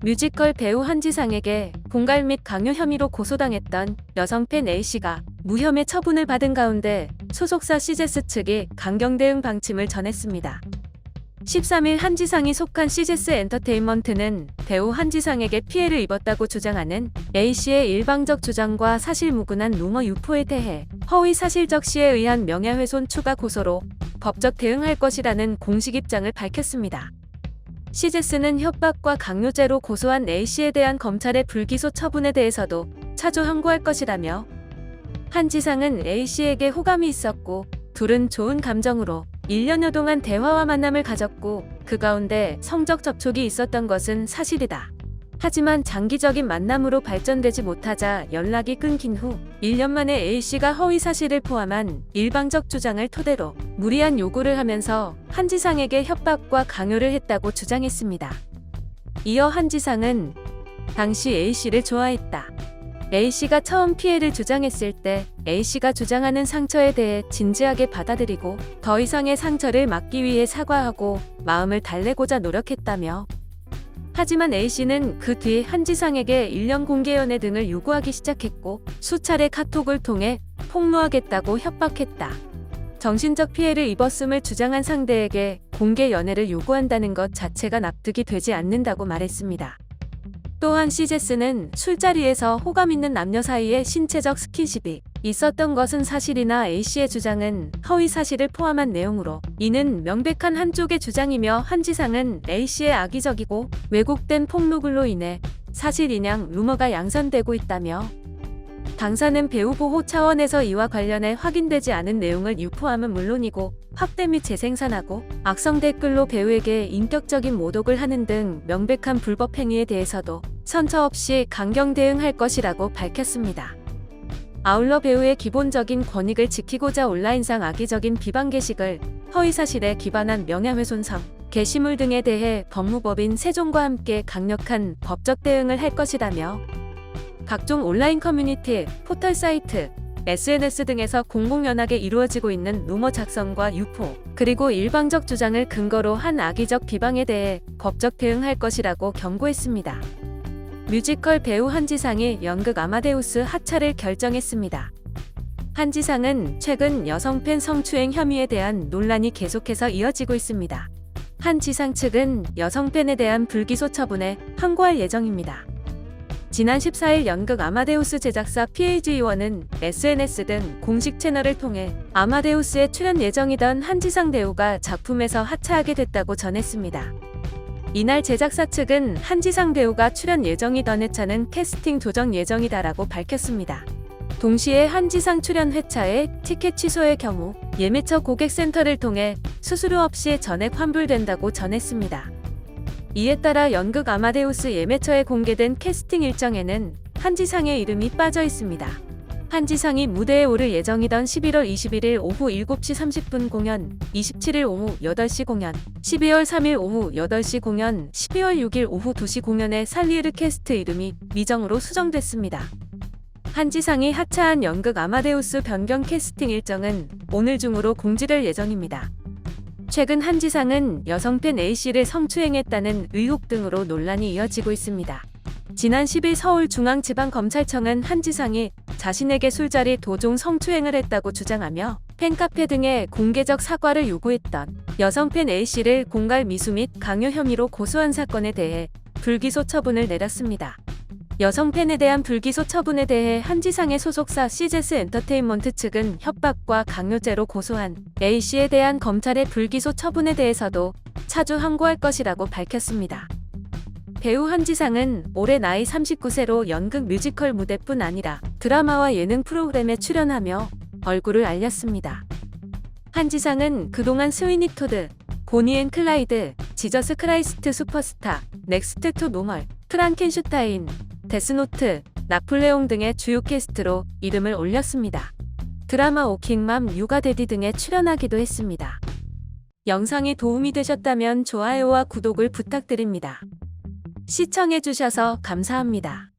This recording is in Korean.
뮤지컬 배우 한지상에게 공갈 및 강요 혐의로 고소당했던 여성 팬 A씨가 무혐의 처분을 받은 가운데 소속사 CJS 측이 강경 대응 방침을 전했습니다. 13일 한지상이 속한 CJS 엔터테인먼트는 배우 한지상에게 피해를 입었다고 주장하는 A씨의 일방적 주장과 사실무근한 루머 유포에 대해 허위사실적 시에 의한 명예훼손 추가 고소로 법적 대응할 것이라는 공식 입장을 밝혔습니다. CJS는 협박과 강요죄로 고소한 A씨에 대한 검찰의 불기소 처분에 대해서도 차주 항고할 것이라며, 한지상은 A씨에게 호감이 있었고 둘은 좋은 감정으로 1년여 동안 대화와 만남을 가졌고 그 가운데 성적 접촉이 있었던 것은 사실이다. 하지만 장기적인 만남으로 발전되지 못하자 연락이 끊긴 후 1년 만에 A씨가 허위사실을 포함한 일방적 주장을 토대로 무리한 요구를 하면서 한지상에게 협박과 강요를 했다고 주장했습니다. 이어 한지상은 당시 A씨를 좋아했다. A씨가 처음 피해를 주장했을 때 A씨가 주장하는 상처에 대해 진지하게 받아들이고 더 이상의 상처를 막기 위해 사과하고 마음을 달래고자 노력했다며, 하지만 A씨는 그 뒤 한지상에게 1년 공개 연애 등을 요구하기 시작했고 수차례 카톡을 통해 폭로하겠다고 협박했다. 정신적 피해를 입었음을 주장한 상대에게 공개 연애를 요구한다는 것 자체가 납득이 되지 않는다고 말했습니다. 또한 CJS는 술자리에서 호감 있는 남녀 사이에 신체적 스킨십이 있었던 것은 사실이나 A씨의 주장은 허위 사실을 포함한 내용으로 이는 명백한 한쪽의 주장이며, 한지상은 A씨의 악의적이고 왜곡된 폭로글로 인해 사실인양 루머가 양산되고 있다며, 당사는 배우 보호 차원에서 이와 관련해 확인되지 않은 내용을 유포함은 물론이고 확대 및 재생산하고 악성 댓글로 배우에게 인격적인 모독을 하는 등 명백한 불법 행위에 대해서도 선처 없이 강경 대응할 것이라고 밝혔습니다. 아울러 배우의 기본적인 권익을 지키고자 온라인상 악의적인 비방 게시글, 허위사실에 기반한 명예훼손상, 게시물 등에 대해 법무법인 세종과 함께 강력한 법적 대응을 할 것이라며, 각종 온라인 커뮤니티, 포털 사이트, SNS 등에서 공공연하게 이루어지고 있는 루머 작성과 유포, 그리고 일방적 주장을 근거로 한 악의적 비방에 대해 법적 대응할 것이라고 경고했습니다. 뮤지컬 배우 한지상이 연극 아마데우스 하차를 결정했습니다. 한지상은 최근 여성 팬 성추행 혐의에 대한 논란이 계속해서 이어지고 있습니다. 한지상 측은 여성 팬에 대한 불기소 처분에 항고할 예정입니다. 지난 14일 연극 아마데우스 제작사 PAG1은 SNS 등 공식 채널을 통해 아마데우스에 출연 예정이던 한지상 배우가 작품에서 하차하게 됐다고 전했습니다. 이날 제작사 측은 한지상 배우가 출연 예정이던 회차는 캐스팅 조정 예정이다라고 밝혔습니다. 동시에 한지상 출연 회차의 티켓 취소의 경우 예매처 고객센터를 통해 수수료 없이 전액 환불된다고 전했습니다. 이에 따라 연극 아마데우스 예매처에 공개된 캐스팅 일정에는 한지상의 이름이 빠져 있습니다. 한지상이 무대에 오를 예정이던 11월 21일 오후 7시 30분 공연, 27일 오후 8시 공연, 12월 3일 오후 8시 공연, 12월 6일 오후 2시 공연의 살리에르 캐스트 이름이 미정으로 수정됐습니다. 한지상이 하차한 연극 아마데우스 변경 캐스팅 일정은 오늘 중으로 공지될 예정입니다. 최근 한지상은 여성 팬 A씨를 성추행했다는 의혹 등으로 논란이 이어지고 있습니다. 지난 10일 서울중앙지방검찰청은 한지상이 자신에게 술자리 도중 성추행을 했다고 주장하며 팬카페 등에 공개적 사과를 요구했던 여성 팬 A씨를 공갈 미수 및 강요 혐의로 고소한 사건에 대해 불기소 처분을 내렸습니다. 여성 팬에 대한 불기소 처분에 대해 한지상의 소속사 CJS 엔터테인먼트 측은 협박과 강요죄로 고소한 A씨에 대한 검찰의 불기소 처분에 대해서도 차주 항고할 것이라고 밝혔습니다. 배우 한지상은 올해 나이 39세로 연극 뮤지컬 무대뿐 아니라 드라마와 예능 프로그램에 출연하며 얼굴을 알렸습니다. 한지상은 그동안 스위니 토드, 보니 앤 클라이드, 지저스 크라이스트 슈퍼스타, 넥스트 투 노멀, 프랑켄슈타인, 데스노트, 나폴레옹 등의 주요 캐스트로 이름을 올렸습니다. 드라마 워킹맘, 육아데디 등에 출연하기도 했습니다. 영상이 도움이 되셨다면 좋아요와 구독을 부탁드립니다. 시청해주셔서 감사합니다.